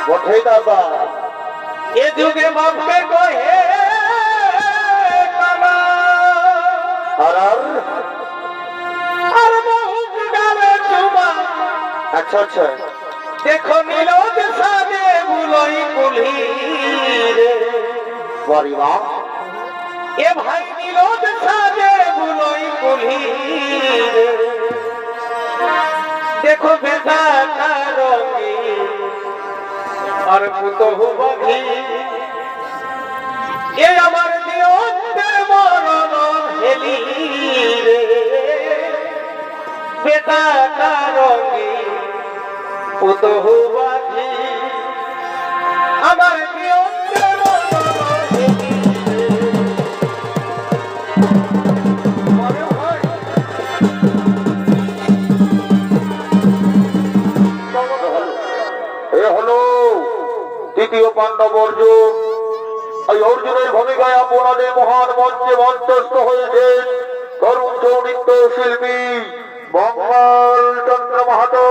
বটে দাদা এ যুগে বাপকে কহে কানা আর আর বহুত গালে চুমা আচ্ছা আচ্ছা দেখো নীলদ সাজে বুলই কুলি রে বাড়িমা এ ভাই নীলদ সাজে বুলই কুলি রে দেখো বেটা রঙি আর পুতহু বাঘি এ আমার দিয়ন্তের মরণ হেলি রে বেটা রঙি পুতহু বাঘি আমার দিয়ন্তের মরণ হেলি মনে হয় এ হলো তৃতীয় পাণ্ডব অর্জুন। এই অর্জুনের ভূমিকায় আপনাদের মহান মঞ্চে মঞ্চস্থ হয়েছে তরুণ নৃত্য শিল্পী মঙ্গল চন্দ্র মাহাতো।